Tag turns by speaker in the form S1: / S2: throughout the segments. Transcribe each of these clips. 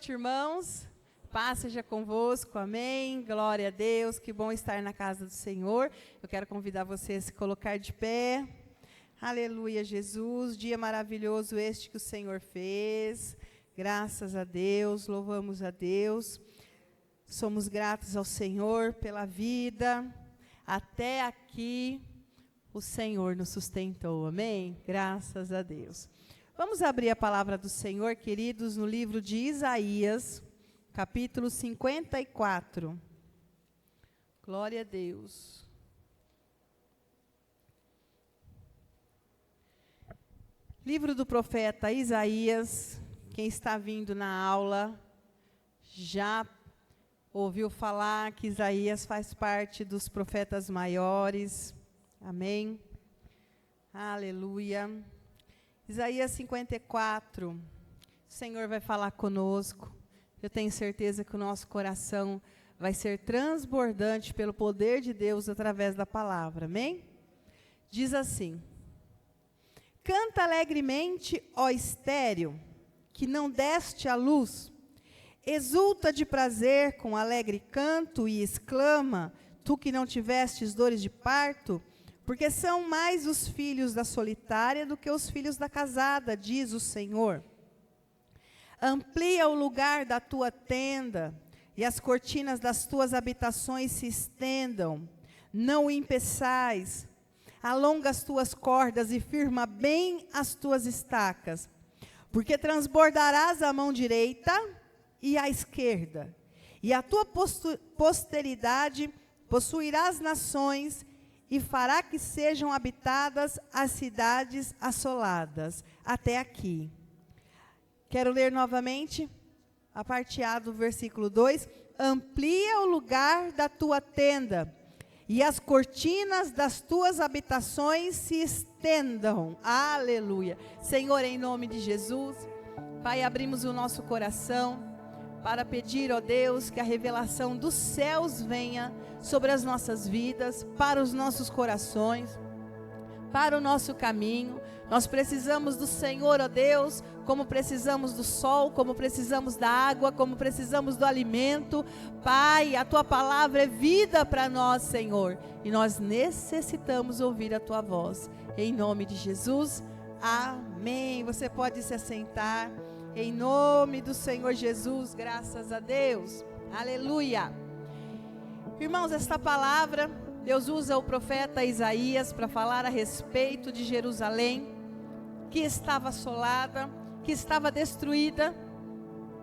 S1: noite, irmãos. Paz seja convosco, amém. Glória a Deus, que bom estar na casa do Senhor. Eu quero convidar você a se colocar de pé. Aleluia, Jesus. Dia maravilhoso este que o Senhor fez. Graças a Deus, louvamos a Deus. Somos gratos ao Senhor pela vida. Até aqui o Senhor nos sustentou, amém? Graças a Deus. Vamos abrir a palavra do Senhor, queridos, no livro de Isaías, capítulo 54. Glória a Deus. Livro do profeta Isaías. Quem está vindo na aula já ouviu falar que Isaías faz parte dos profetas maiores. Amém? Aleluia. Isaías 54. O Senhor vai falar conosco. Eu tenho certeza que o nosso coração vai ser transbordante pelo poder de Deus através da palavra. Amém? Diz assim: canta alegremente, ó estéril, que não deste à luz. Exulta de prazer com alegre canto e exclama, tu que não tivestes dores de parto, porque são mais os filhos da solitária do que os filhos da casada, diz o Senhor. Amplia o lugar da tua tenda, e as cortinas das tuas habitações se estendam. Não o impeçais. Alonga as tuas cordas e firma bem as tuas estacas, porque transbordarás a mão direita e a esquerda, e a tua posteridade possuirá as nações, e fará que sejam habitadas as cidades assoladas. Até aqui. Quero ler novamente a parte A do versículo 2. Amplia o lugar da tua tenda, e as cortinas das tuas habitações se estendam. Aleluia. Senhor, em nome de Jesus, Pai, abrimos o nosso coração para pedir, ó Deus, que a revelação dos céus venha sobre as nossas vidas, para os nossos corações, para o nosso caminho. Nós precisamos do Senhor, ó Deus, como precisamos do sol, como precisamos da água, como precisamos do alimento. Pai, a Tua palavra é vida para nós, Senhor, e nós necessitamos ouvir a Tua voz. Em nome de Jesus, amém. Você pode se assentar. Em nome do Senhor Jesus, graças a Deus. Aleluia. Irmãos, esta palavra, Deus usa o profeta Isaías para falar a respeito de Jerusalém, que estava assolada, que estava destruída,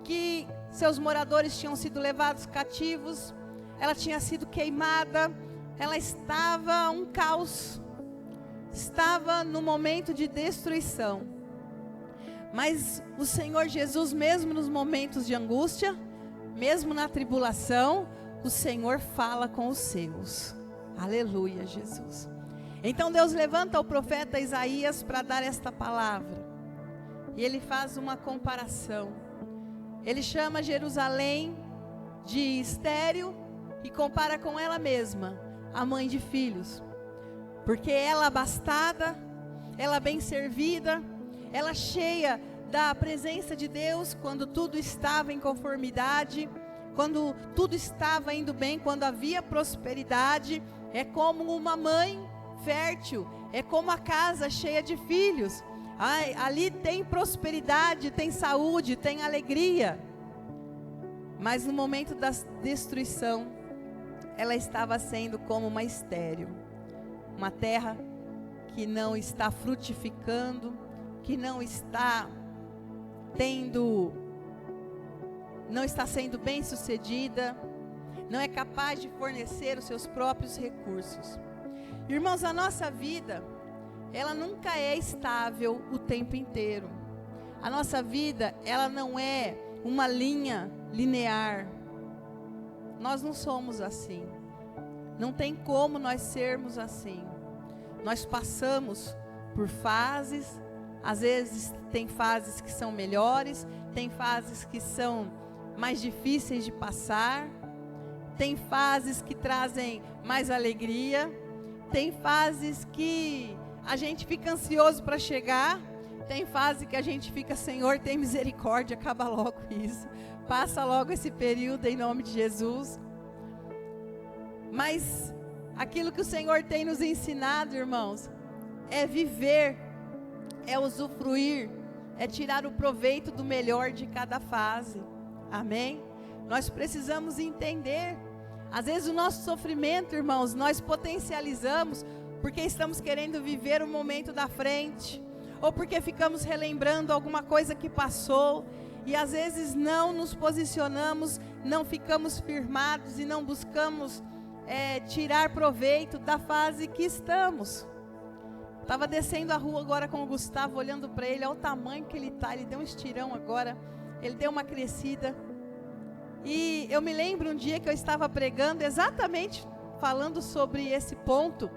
S1: que seus moradores tinham sido levados cativos, ela tinha sido queimada, ela estava um caos, estava no momento de destruição. Mas o Senhor Jesus, mesmo nos momentos de angústia, mesmo na tribulação, o Senhor fala com os seus. Aleluia, Jesus. Então Deus levanta o profeta Isaías para dar esta palavra. E ele faz uma comparação. Ele chama Jerusalém de estéril e compara com ela mesma, a mãe de filhos. Porque ela abastada, ela bem servida, ela cheia da presença de Deus, quando tudo estava em conformidade, quando tudo estava indo bem, quando havia prosperidade, é como uma mãe fértil, é como a casa cheia de filhos. Ai, ali tem prosperidade, tem saúde, tem alegria. Mas no momento da destruição, ela estava sendo como uma estéril, uma terra que não está frutificando, que não está sendo bem sucedida, não é capaz de fornecer os seus próprios recursos. Irmãos, a nossa vida, ela nunca é estável o tempo inteiro. A nossa vida, ela não é uma linha linear. Nós não somos assim. Não tem como nós sermos assim. Nós passamos por fases. Às vezes tem fases que são melhores, tem fases que são mais difíceis de passar, tem fases que trazem mais alegria, tem fases que a gente fica ansioso para chegar, tem fase que a gente fica, Senhor, tem misericórdia, acaba logo isso, Passa logo esse período em nome de Jesus. Mas aquilo que o Senhor tem nos ensinado, irmãos, é viver, é usufruir, é tirar o proveito do melhor de cada fase. Amém? Nós precisamos entender. Às vezes o nosso sofrimento, irmãos, nós potencializamos porque estamos querendo viver o momento da frente, ou porque ficamos relembrando alguma coisa que passou, e às vezes não nos posicionamos, não ficamos firmados e não buscamos tirar proveito da fase que estamos. Estava descendo a rua agora com o Gustavo, olhando para ele, olha o tamanho que ele está, ele deu um estirão agora, ele deu uma crescida. E eu me lembro um dia que eu estava pregando exatamente falando sobre esse ponto,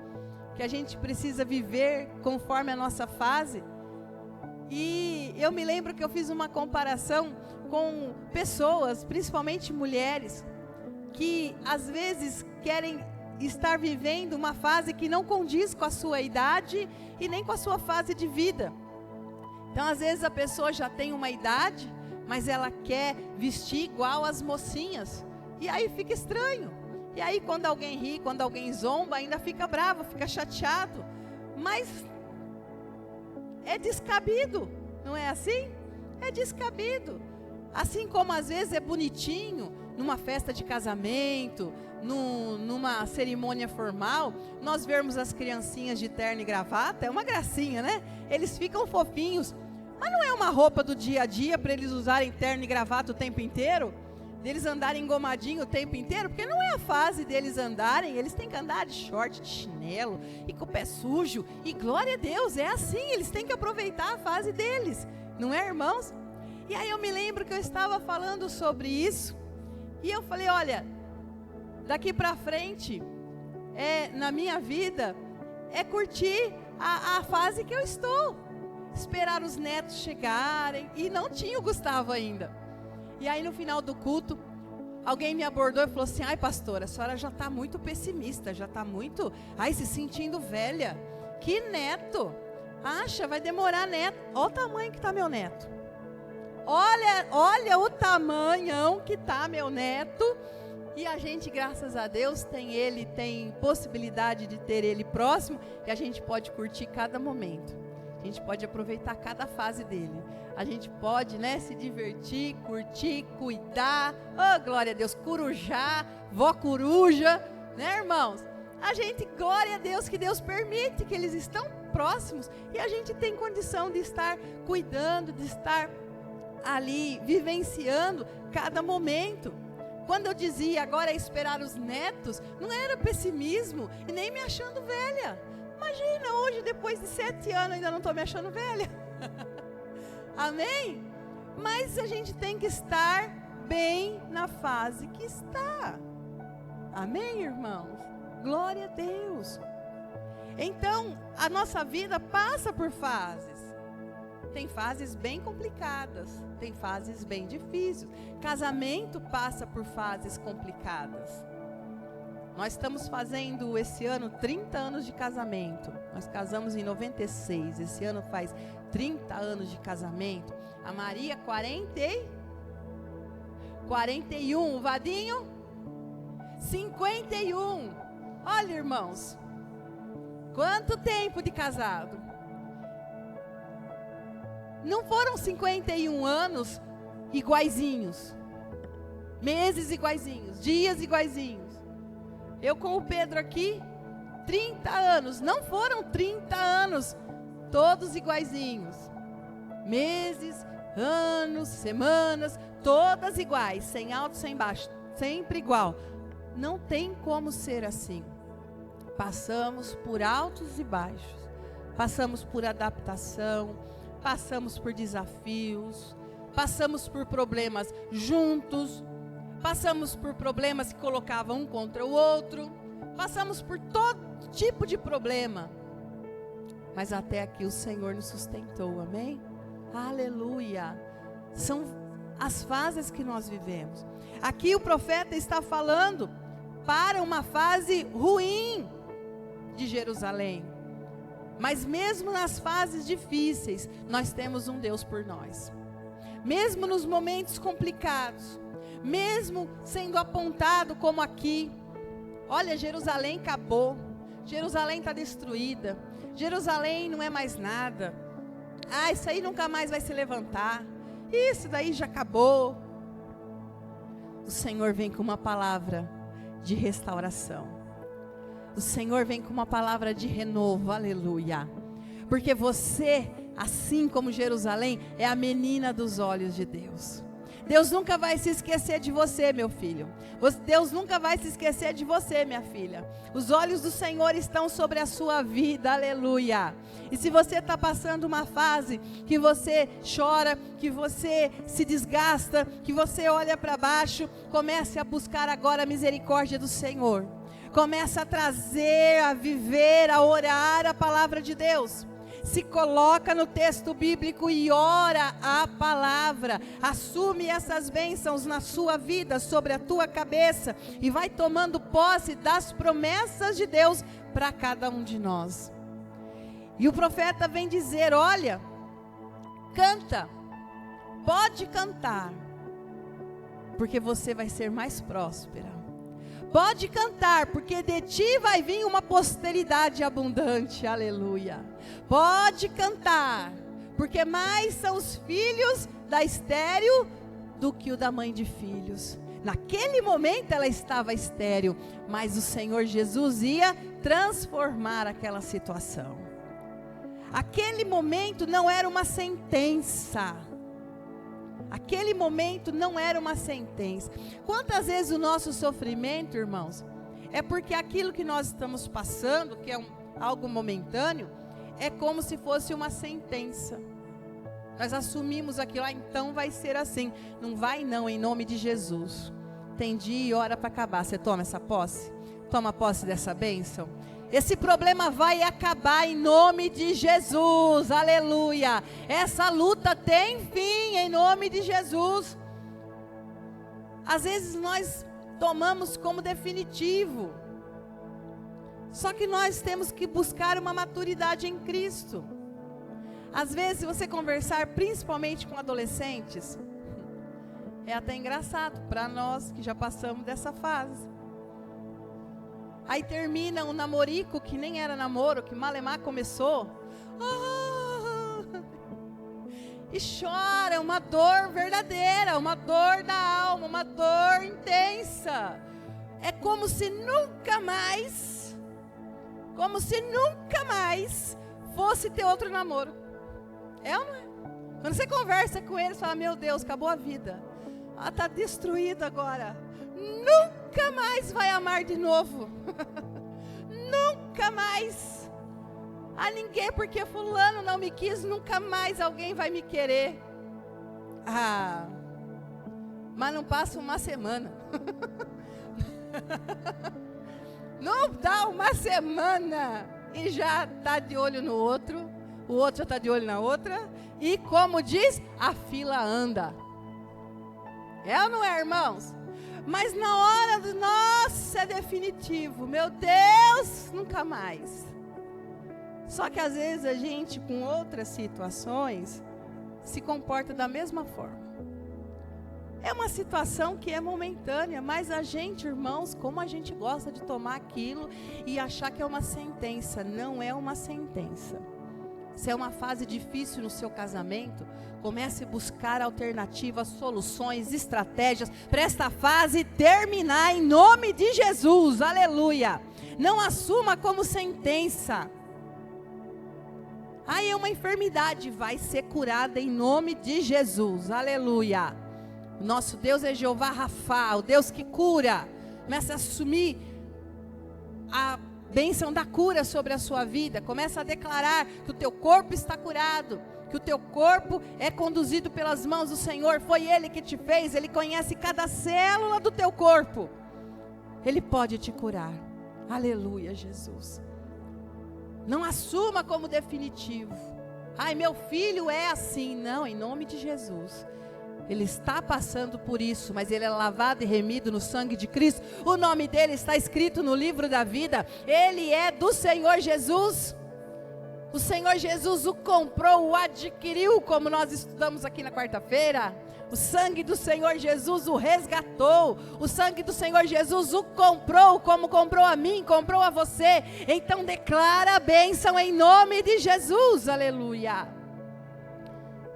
S1: que a gente precisa viver conforme a nossa fase. E eu me lembro que eu fiz uma comparação com pessoas, principalmente mulheres, que às vezes querem estar vivendo uma fase que não condiz com a sua idade e nem com a sua fase de vida. Então às vezes a pessoa já tem uma idade, mas ela quer vestir igual as mocinhas, e aí fica estranho. E aí quando alguém ri, quando alguém zomba, ainda fica bravo, fica chateado. Mas é descabido, não é assim? É descabido. Assim como às vezes é bonitinho, numa festa de casamento, numa cerimônia formal, nós vermos as criancinhas de terno e gravata, é uma gracinha, né? Eles ficam fofinhos, mas não é uma roupa do dia a dia para eles usarem terno e gravata o tempo inteiro? Deles andarem engomadinho o tempo inteiro? Porque não é a fase deles andarem, eles têm que andar de short, de chinelo e com o pé sujo, e glória a Deus, é assim, eles têm que aproveitar a fase deles, não é, irmãos? E aí eu me lembro que eu estava falando sobre isso, e eu falei, olha, daqui para frente, na minha vida, é curtir a fase que eu estou, esperar os netos chegarem, e não tinha o Gustavo ainda. E aí no final do culto, alguém me abordou e falou assim, ai pastora, a senhora já está muito pessimista, já está muito, se sentindo velha. Que neto? Acha, vai demorar neto. Olha o tamanho que está meu neto. Olha o tamanhão que está meu neto. E a gente, graças a Deus, tem possibilidade de ter ele próximo, e a gente pode curtir cada momento. A gente pode aproveitar cada fase dele. A gente pode, se divertir, curtir, cuidar. Oh, glória a Deus, corujar, vó coruja, né, irmãos? A gente, glória a Deus, que Deus permite que eles estão próximos, e a gente tem condição de estar cuidando, de estar ali, vivenciando cada momento. Quando eu dizia, agora é esperar os netos, não era pessimismo, e nem me achando velha. Imagina, hoje, depois de 7 anos, ainda não estou me achando velha. Amém? Mas a gente tem que estar bem na fase que está. Amém, irmãos? Glória a Deus. Então, a nossa vida passa por fases. Tem fases bem complicadas, tem fases bem difíceis. Casamento passa por fases complicadas. Nós estamos fazendo esse ano 30 anos de casamento. Nós casamos em 96. Esse ano faz 30 anos de casamento. A Maria, 41. O Vadinho, 51. Olha, irmãos, quanto tempo de casado. Não foram 51 anos iguaizinhos. Meses iguaizinhos, dias iguaizinhos. Eu com o Pedro aqui, 30 anos, não foram 30 anos, todos iguaizinhos. Meses, anos, semanas, todas iguais, sem alto, sem baixo, sempre igual. Não tem como ser assim. Passamos por altos e baixos, passamos por adaptação, passamos por desafios, passamos por problemas juntos, passamos por problemas que colocavam um contra o outro, passamos por todo tipo de problema, mas até aqui o Senhor nos sustentou, amém? Aleluia! São as fases que nós vivemos. Aqui o profeta está falando para uma fase ruim de Jerusalém, mas mesmo nas fases difíceis, nós temos um Deus por nós. mesmo nos momentos complicados, mesmo sendo apontado como aqui, olha, Jerusalém acabou, Jerusalém está destruída, Jerusalém não é mais nada, isso aí nunca mais vai se levantar, isso daí já acabou. O Senhor vem com uma palavra de restauração, o Senhor vem com uma palavra de renovo, aleluia, porque você, assim como Jerusalém, é a menina dos olhos de Deus. Deus nunca vai se esquecer de você, meu filho. Deus nunca vai se esquecer de você, minha filha. Os olhos do Senhor estão sobre a sua vida, aleluia. E se você está passando uma fase que você chora, que você se desgasta, que você olha para baixo, comece a buscar agora a misericórdia do Senhor. Comece a trazer, a viver, a orar a palavra de Deus. Se coloca no texto bíblico e ora a palavra, assume essas bênçãos na sua vida, sobre a tua cabeça, e vai tomando posse das promessas de Deus para cada um de nós. E o profeta vem dizer, olha, canta, pode cantar, porque você vai ser mais próspera. Pode cantar, porque de ti vai vir uma posteridade abundante, aleluia. Pode cantar, porque mais são os filhos da estéril do que o da mãe de filhos. Naquele momento ela estava estéril, mas o Senhor Jesus ia transformar aquela situação. Aquele momento não era uma sentença. Aquele momento não era uma sentença. Quantas vezes o nosso sofrimento, irmãos, é porque aquilo que nós estamos passando, que é algo momentâneo, é como se fosse uma sentença. Nós assumimos aquilo, então vai ser assim. Não vai não, em nome de Jesus. Tem dia e hora para acabar. Você toma essa posse? Toma posse dessa bênção? Esse problema vai acabar em nome de Jesus, aleluia. Essa luta tem fim em nome de Jesus. Às vezes nós tomamos como definitivo, só que nós temos que buscar uma maturidade em Cristo. Às vezes, se você conversar principalmente com adolescentes, é até engraçado para nós que já passamos dessa fase. Aí termina um namorico que nem era namoro, que malemar começou. E chora, uma dor verdadeira, uma dor da alma, uma dor intensa. É como se nunca mais fosse ter outro namoro. É ou não é? Quando você conversa com eles, fala, meu Deus, acabou a vida. Está destruída agora. Nunca mais vai amar de novo. Nunca mais. A ninguém, porque fulano não me quis, nunca mais alguém vai me querer. Mas não passa uma semana. Não dá uma semana e já está de olho no outro, o outro já está de olho na outra, e como diz, a fila anda. É ou não é, irmãos? Mas na hora do nossa, é definitivo, meu Deus, nunca mais. Só que às vezes a gente, com outras situações, se comporta da mesma forma. É uma situação que é momentânea, mas a gente, irmãos, como a gente gosta de tomar aquilo e achar que é uma sentença. Não é uma sentença. Se é uma fase difícil no seu casamento, comece a buscar alternativas, soluções, estratégias para esta fase terminar em nome de Jesus, aleluia. Não assuma como sentença. É uma enfermidade, vai ser curada em nome de Jesus, aleluia. O nosso Deus é Jeová Rafá, o Deus que cura. Comece a assumir a bênção da cura sobre a sua vida. Começa a declarar que o teu corpo está curado, que o teu corpo é conduzido pelas mãos do Senhor. Foi Ele que te fez, Ele conhece cada célula do teu corpo. Ele pode te curar. Aleluia, Jesus. Não assuma como definitivo. Meu filho é assim. Não, em nome de Jesus. Ele está passando por isso, mas ele é lavado e remido no sangue de Cristo. O nome dele está escrito no livro da vida. Ele é do Senhor Jesus. O Senhor Jesus o comprou, o adquiriu, como nós estudamos aqui na quarta-feira. O sangue do Senhor Jesus o resgatou. O sangue do Senhor Jesus o comprou, como comprou a mim, comprou a você. Então declara a bênção em nome de Jesus, aleluia.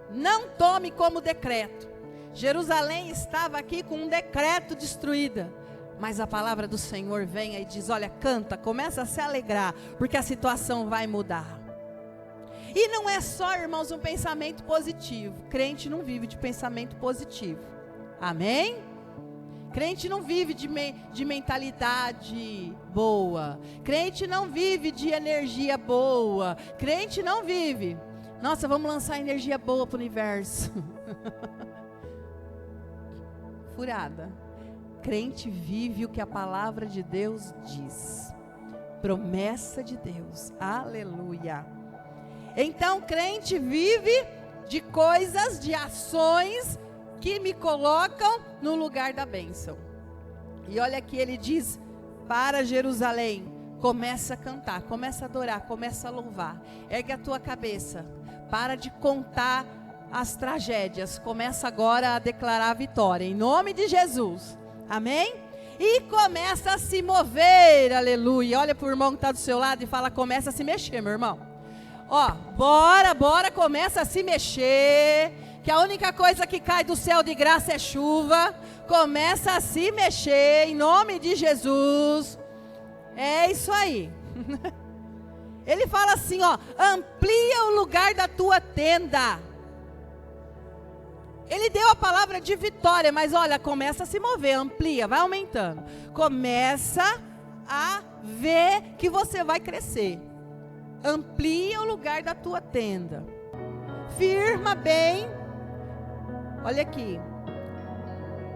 S1: Não tome como decreto. Jerusalém estava aqui com um decreto destruída. Mas a palavra do Senhor vem e diz, olha, canta, começa a se alegrar, porque a situação vai mudar. E não é só, irmãos, um pensamento positivo. Crente não vive de pensamento positivo. Amém? Crente não vive de mentalidade boa. Crente não vive de energia boa. Crente não vive. Nossa, vamos lançar energia boa para o universo. Furada. Crente vive o que a palavra de Deus diz. Promessa de Deus. Aleluia. Então, crente vive de coisas, de ações que me colocam no lugar da bênção. E olha aqui, ele diz para Jerusalém, começa a cantar, começa a adorar, começa a louvar. Ergue a tua cabeça, para de contar as tragédias, começa agora a declarar a vitória, em nome de Jesus. Amém? E começa a se mover, aleluia. Olha para o irmão que está do seu lado e fala, começa a se mexer, meu irmão. Ó, bora, começa a se mexer, que a única coisa que cai do céu de graça é chuva. Começa a se mexer, em nome de Jesus. É isso aí. Ele fala assim, ó, amplia o lugar da tua tenda. Ele deu a palavra de vitória, mas olha, começa a se mover, amplia, vai aumentando. Começa a ver que você vai crescer. Amplia o lugar da tua tenda. Firma bem. Olha aqui.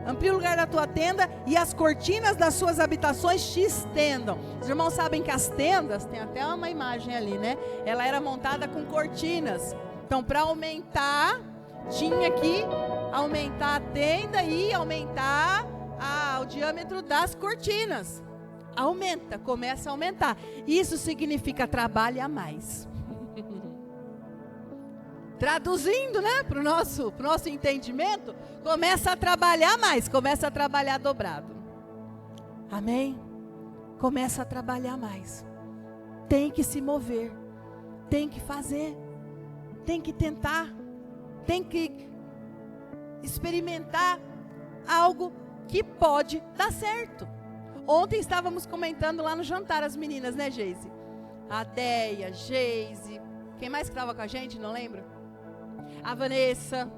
S1: Amplia o lugar da tua tenda e as cortinas das suas habitações te estendam. Os irmãos sabem que as tendas, tem até uma imagem ali, né? Ela era montada com cortinas. Então, para aumentar, tinha que aumentar a tenda e aumentar o diâmetro das cortinas. Aumenta, começa a aumentar. Isso significa trabalhe a mais. Traduzindo, né, para o nosso entendimento, começa a trabalhar mais, começa a trabalhar dobrado. Amém? Começa a trabalhar mais. Tem que se mover, tem que fazer, tem que tentar, tem que experimentar algo que pode dar certo. Ontem estávamos comentando lá no jantar as meninas, né, Geise? A Deia, Geise, quem mais que estava com a gente, não lembro? A Vanessa.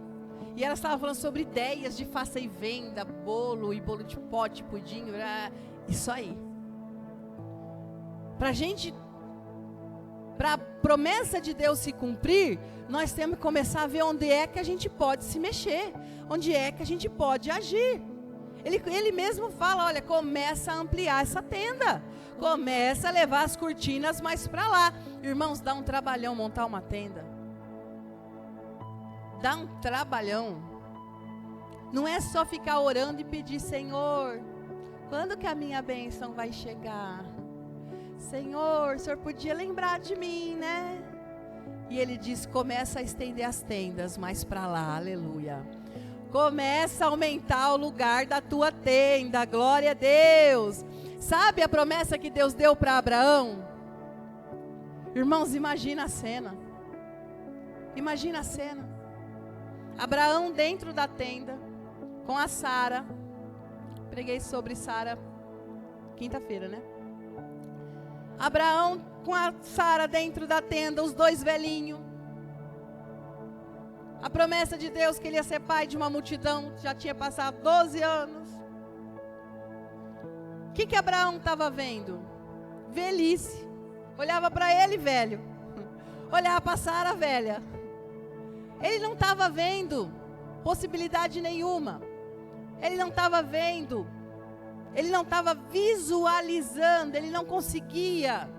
S1: E elas estavam falando sobre ideias de faça e venda, bolo e bolo de pote, pudim, isso aí. Para a promessa de Deus se cumprir, nós temos que começar a ver onde é que a gente pode se mexer, onde é que a gente pode agir. Ele mesmo fala, olha, começa a ampliar essa tenda, começa a levar as cortinas mais para lá. Irmãos, dá um trabalhão montar uma tenda. Dá um trabalhão. Não é só ficar orando e pedir, Senhor, quando que a minha bênção vai chegar? Senhor, o Senhor podia lembrar de mim, né? E ele diz, começa a estender as tendas mais para lá, aleluia. Começa a aumentar o lugar da tua tenda, glória a Deus. Sabe a promessa que Deus deu para Abraão? Irmãos, imagina a cena. Imagina a cena. Abraão dentro da tenda, com a Sara. Preguei sobre Sara quinta-feira, né? Abraão com a Sara dentro da tenda, os dois velhinhos. A promessa de Deus que ele ia ser pai de uma multidão, já tinha passado 12 anos. O que Abraão estava vendo? Velhice. Olhava para ele, velho. Olhava para Sara, velha. Ele não estava vendo possibilidade nenhuma. Ele não estava vendo. Ele não estava visualizando. Ele não conseguia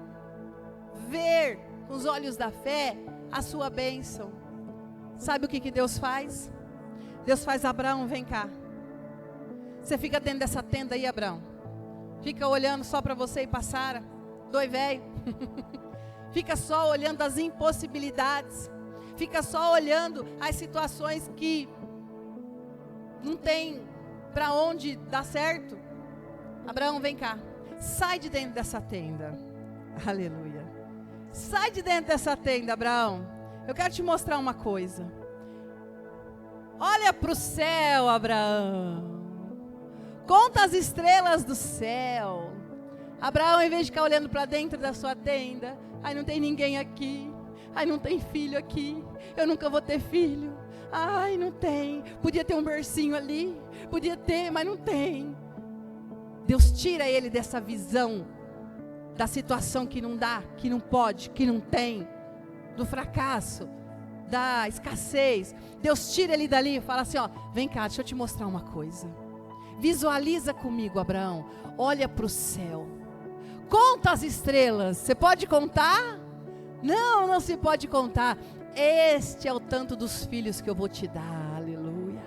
S1: ver com os olhos da fé a sua bênção. Sabe o que Deus faz? Deus faz, Abraão, vem cá. Você fica dentro dessa tenda aí, Abraão. Fica olhando só para você e para Sara. Dois velho. fica só olhando as impossibilidades, fica só olhando as situações que não tem para onde dar certo. Abraão, vem cá, sai de dentro dessa tenda. Aleluia. Sai de dentro dessa tenda, Abraão. Eu quero te mostrar uma coisa. Olha para o céu, Abraão. Conta as estrelas do céu. Abraão, em vez de ficar olhando para dentro da sua tenda, ai, não tem ninguém aqui. Ai, não tem filho aqui. Eu nunca vou ter filho. Ai, não tem. Podia ter um bercinho ali. Podia ter, mas não tem. Deus tira ele dessa visão da situação que não dá, que não pode, que não tem, do fracasso, da escassez. Deus tira ele dali e fala assim, ó, vem cá, deixa eu te mostrar uma coisa. Visualiza comigo, Abraão. Olha para o céu. Conta as estrelas. Você pode contar? Não, não se pode contar. Este é o tanto dos filhos que eu vou te dar. Aleluia.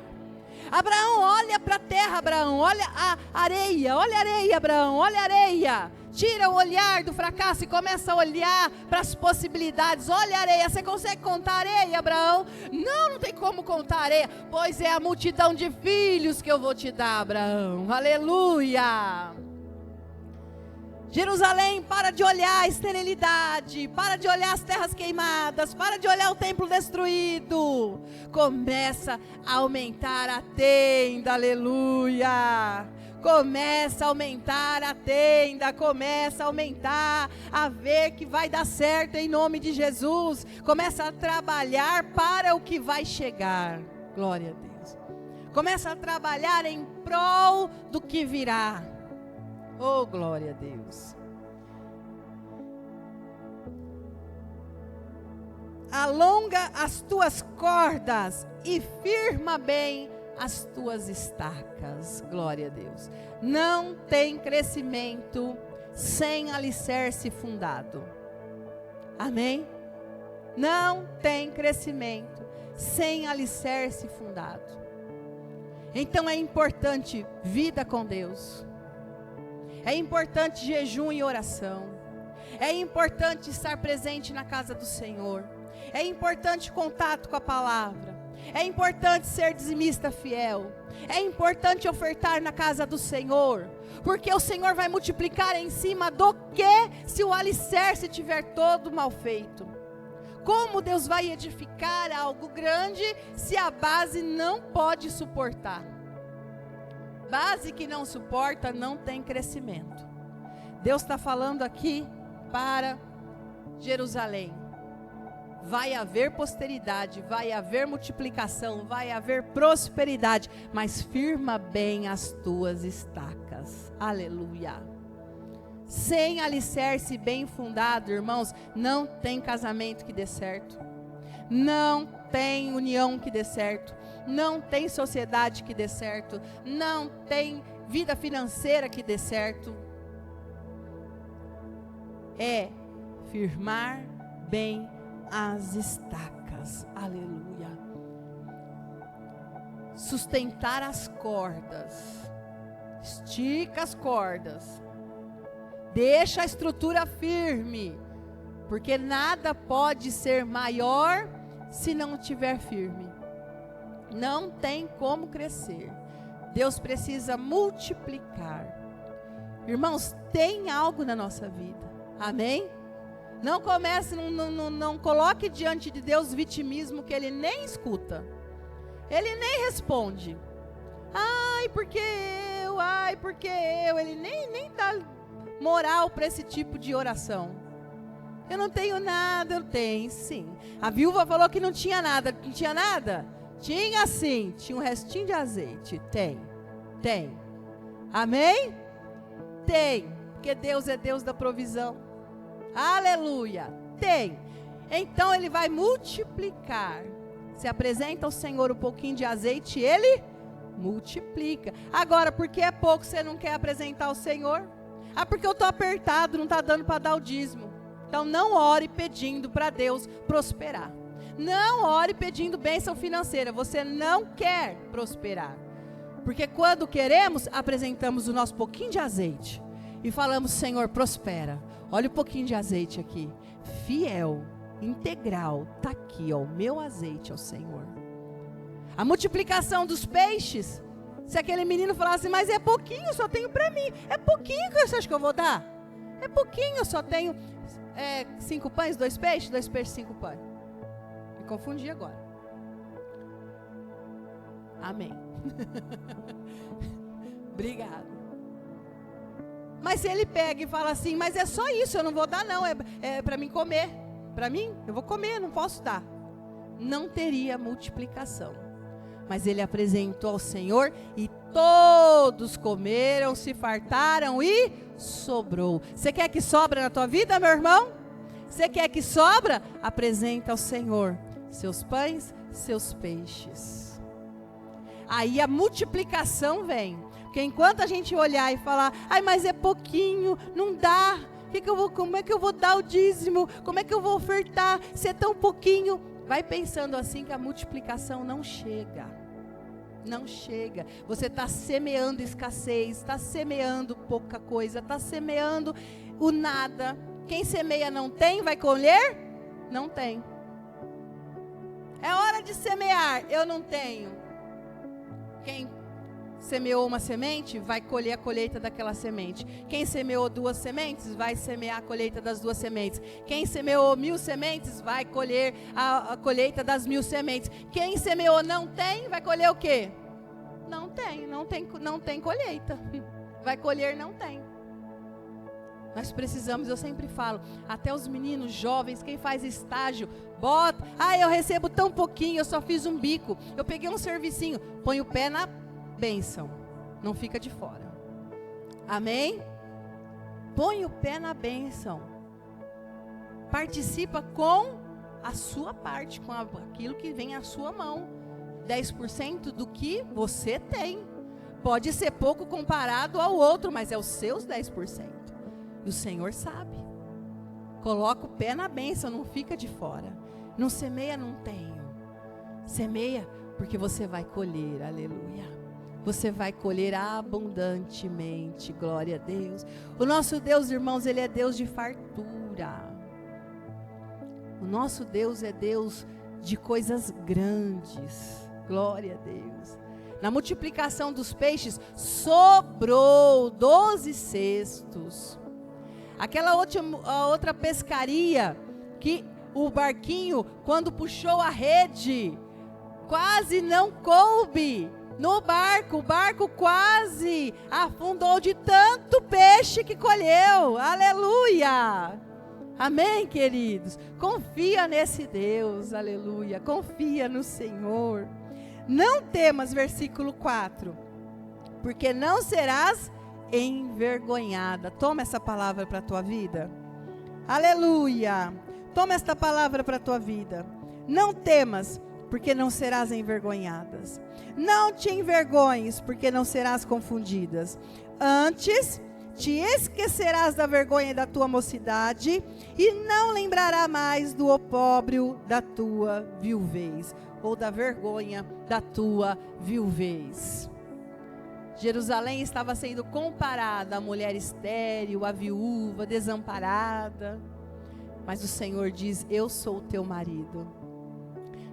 S1: Abraão, olha para a terra, Abraão. Olha a areia. Olha a areia, Abraão. Olha a areia. Tira o olhar do fracasso e começa a olhar para as possibilidades. Olha a areia. Você consegue contar a areia, Abraão? Não, não tem como contar a areia. Pois é a multidão de filhos que eu vou te dar, Abraão. Aleluia. Jerusalém, para de olhar a esterilidade, para de olhar as terras queimadas, para de olhar o templo destruído. Começa a aumentar a tenda, aleluia. Começa a aumentar a tenda, começa a aumentar, a ver que vai dar certo em nome de Jesus. Começa a trabalhar para o que vai chegar, glória a Deus. Começa a trabalhar em prol do que virá. Oh, glória a Deus. Alonga as tuas cordas e firma bem as tuas estacas. Glória a Deus. Não tem crescimento sem alicerce fundado. Amém? Não tem crescimento sem alicerce fundado. Então é importante vida com Deus. É importante jejum e oração. É importante estar presente na casa do Senhor. É importante contato com a palavra. É importante ser dizimista fiel. É importante ofertar na casa do Senhor. Porque o Senhor vai multiplicar em cima do que se o alicerce estiver todo mal feito. Como Deus vai edificar algo grande se a base não pode suportar? Base que não suporta não tem crescimento. Deus está falando aqui para Jerusalém. Vai haver posteridade, vai haver multiplicação, vai haver prosperidade, mas firma bem as tuas estacas. Aleluia. Sem alicerce bem fundado, irmãos, não tem casamento que dê certo. Não tem união que dê certo. Não tem sociedade que dê certo. Não tem vida financeira que dê certo. É firmar bem as estacas. Aleluia. Sustentar as cordas. Estica as cordas. Deixa a estrutura firme. Porque nada pode ser maior se não estiver firme. Não tem como crescer. Deus precisa multiplicar. Irmãos, tem algo na nossa vida. Amém? Não comece, não coloque diante de Deus vitimismo que Ele nem escuta. Ele nem responde. Ai, porque eu, ai, porque eu. Ele nem dá moral para esse tipo de oração. Eu não tenho nada, eu tenho sim. A viúva falou que não tinha nada. Não tinha nada? Tinha sim, tinha um restinho de azeite. Tem. Amém? Tem, porque Deus é Deus da provisão. Aleluia, tem. Então Ele vai multiplicar. Se apresenta ao Senhor um pouquinho de azeite, Ele multiplica. Agora, porque é pouco, você não quer apresentar ao Senhor? Ah, porque eu estou apertado, não está dando para dar o dízimo. Então não ore pedindo para Deus prosperar. Não ore pedindo bênção financeira. Você não quer prosperar. Porque quando queremos, apresentamos o nosso pouquinho de azeite. E falamos, Senhor, prospera. Olha o pouquinho de azeite aqui. fiel, integral, está aqui, ó, o meu azeite ao Senhor. A multiplicação dos peixes, se aquele menino falasse, mas é pouquinho, eu só tenho para mim, é pouquinho que você acha que eu vou dar? É pouquinho, eu só tenho 5 pães, 2 peixes, 2 peixes, 5 pães. Me confundi agora. Amém. Obrigado. Mas se ele pega e fala assim, mas é só isso, eu não vou dar não, é para mim comer. Para mim, eu vou comer, não posso dar. Não teria multiplicação. Mas ele apresentou ao Senhor e todos comeram, se fartaram e sobrou. Você quer que sobra na tua vida, meu irmão? Você quer que sobra? Apresenta ao Senhor seus pães, seus peixes. Aí a multiplicação vem. Porque enquanto a gente olhar e falar, ai, mas é pouquinho, não dá. Como é que eu vou dar o dízimo? Como é que eu vou ofertar? Se é tão pouquinho. Vai pensando assim que a multiplicação não chega. Não chega. Você está semeando escassez, está semeando pouca coisa, está semeando o nada. Quem semeia não tem, vai colher? Não tem. É hora de semear, eu não tenho. Quem semeou uma semente, vai colher a colheita daquela semente. Quem semeou 2 sementes, vai semear a colheita das 2 sementes. Quem semeou 1000 sementes, vai colher a colheita das 1000 sementes. Quem semeou não tem, vai colher o quê? Não tem colheita. Vai colher, não tem. Nós precisamos, eu sempre falo, até os meninos jovens, quem faz estágio, bota, eu recebo tão pouquinho, eu só fiz um bico, eu peguei um servicinho, põe o pé na bênção, não fica de fora. Amém? Põe o pé na bênção. Participa com a sua parte, com aquilo que vem à sua mão. 10% do que você tem. Pode ser pouco comparado ao outro, mas é os seus 10%. E o Senhor sabe. Coloca o pé na bênção, não fica de fora. Não semeia, não tenho. Semeia, porque você vai colher, aleluia. Você vai colher abundantemente, glória a Deus. O nosso Deus, irmãos, Ele é Deus de fartura. O nosso Deus é Deus de coisas grandes, glória a Deus. Na multiplicação dos peixes, sobrou 12 cestos. Aquela outra pescaria, que o barquinho, quando puxou a rede, quase não coube no barco. O barco quase afundou de tanto peixe que colheu. Aleluia! Amém, queridos? Confia nesse Deus, aleluia. Confia no Senhor. Não temas, versículo 4, porque não serás envergonhada. Toma essa palavra para a tua vida. Aleluia. Toma esta palavra para a tua vida. Não temas, porque não serás envergonhadas. Não te envergonhes, porque não serás confundidas. Antes, te esquecerás da vergonha da tua mocidade e não lembrará mais do opróbrio da tua viuvez, ou da vergonha da tua viuvez. Jerusalém estava sendo comparada à mulher estéril, à viúva, desamparada. Mas o Senhor diz, eu sou o teu marido.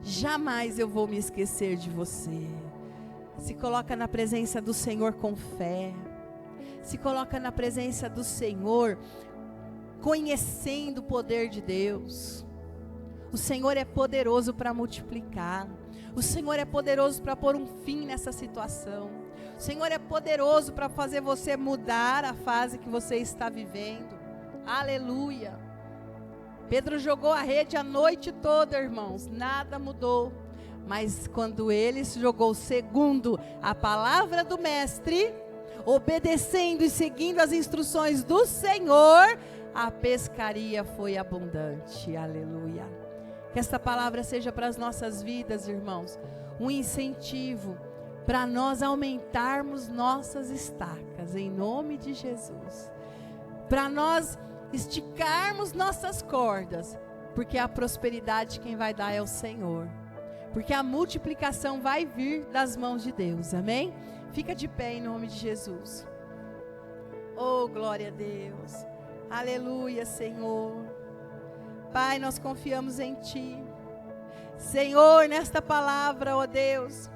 S1: Jamais eu vou me esquecer de você. Se coloca na presença do Senhor com fé. Se coloca na presença do Senhor, conhecendo o poder de Deus. O Senhor é poderoso para multiplicar. O Senhor é poderoso para pôr um fim nessa situação. O Senhor é poderoso para fazer você mudar a fase que você está vivendo. Aleluia. Pedro jogou a rede a noite toda, irmãos. Nada mudou. Mas quando ele jogou segundo a palavra do mestre, obedecendo e seguindo as instruções do Senhor, a pescaria foi abundante. Aleluia. Que esta palavra seja para as nossas vidas, irmãos, um incentivo para nós aumentarmos nossas estacas, em nome de Jesus. Para nós esticarmos nossas cordas, porque a prosperidade quem vai dar é o Senhor. Porque a multiplicação vai vir das mãos de Deus, amém? Fica de pé em nome de Jesus. Oh, glória a Deus. Aleluia, Senhor. Pai, nós confiamos em Ti. Senhor, nesta palavra, ó Deus,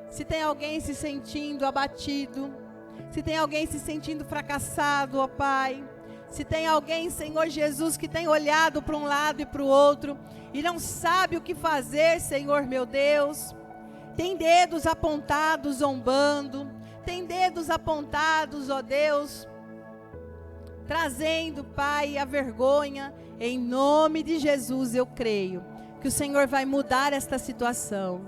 S1: se tem alguém se sentindo abatido, se tem alguém se sentindo fracassado, ó Pai, se tem alguém, Senhor Jesus, que tem olhado para um lado e para o outro e não sabe o que fazer, Senhor meu Deus, tem dedos apontados zombando, tem dedos apontados, ó Deus, trazendo, Pai, a vergonha. Em nome de Jesus eu creio que o Senhor vai mudar esta situação.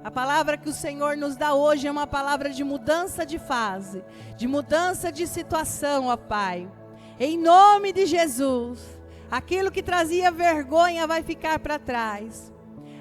S1: A palavra que o Senhor nos dá hoje é uma palavra de mudança de fase, de mudança de situação, ó Pai. Em nome de Jesus, aquilo que trazia vergonha vai ficar para trás.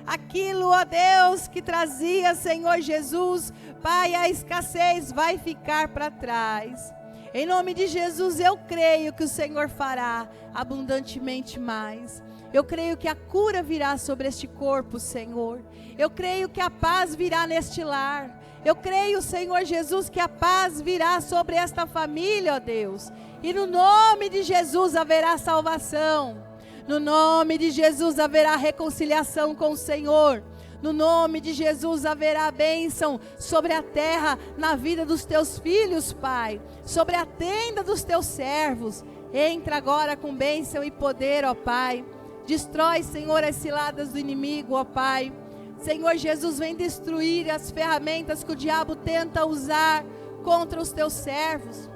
S1: Aquilo, ó Deus, que trazia, Senhor Jesus, Pai, a escassez vai ficar para trás. Em nome de Jesus, eu creio que o Senhor fará abundantemente mais. Eu creio que a cura virá sobre este corpo, Senhor. Eu creio que a paz virá neste lar. Eu creio, Senhor Jesus, que a paz virá sobre esta família, ó Deus. E no nome de Jesus haverá salvação. No nome de Jesus haverá reconciliação com o Senhor. No nome de Jesus haverá bênção sobre a terra, na vida dos teus filhos, Pai. Sobre a tenda dos teus servos. Entra agora com bênção e poder, ó Pai. Destrói, Senhor, as ciladas do inimigo, ó Pai. Senhor Jesus, vem destruir as ferramentas que o diabo tenta usar contra os teus servos.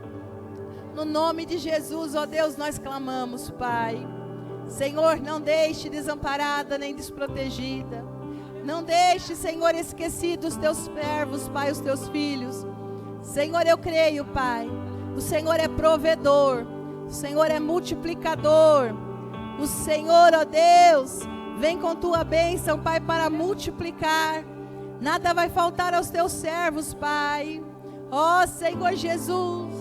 S1: No nome de Jesus, ó Deus, nós clamamos, Pai. Senhor, não deixe desamparada nem desprotegida. Não deixe, Senhor, esquecido os teus servos, Pai, os teus filhos. Senhor, eu creio, Pai. O Senhor é provedor. O Senhor é multiplicador. O Senhor, ó Deus, vem com tua bênção, Pai, para multiplicar. Nada vai faltar aos teus servos, Pai. Ó Senhor Jesus,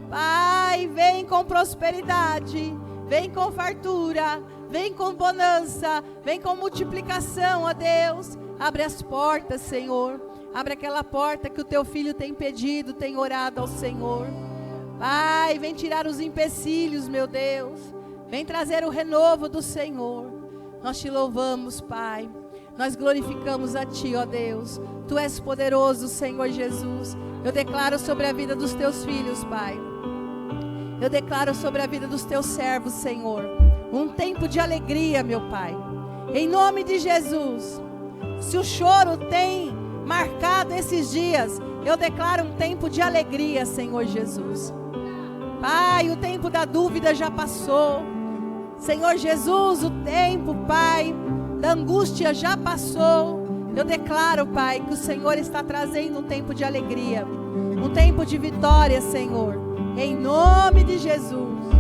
S1: Pai, vem com prosperidade, vem com fartura, vem com bonança, vem com multiplicação, ó Deus. Abre as portas, Senhor. Abre aquela porta que o teu filho tem pedido, tem orado ao Senhor. Pai, vem tirar os empecilhos, meu Deus. Vem trazer o renovo do Senhor. Nós te louvamos, Pai. Nós glorificamos a Ti, ó Deus. Tu és poderoso, Senhor Jesus. Eu declaro sobre a vida dos teus filhos, Pai. Eu declaro sobre a vida dos teus servos, Senhor, um tempo de alegria, meu Pai. Em nome de Jesus. Se o choro tem marcado esses dias, eu declaro um tempo de alegria, Senhor Jesus. Pai, o tempo da dúvida já passou. Senhor Jesus, o tempo, Pai, da angústia já passou. Eu declaro, Pai, que o Senhor está trazendo um tempo de alegria, um tempo de vitória, Senhor, em nome de Jesus.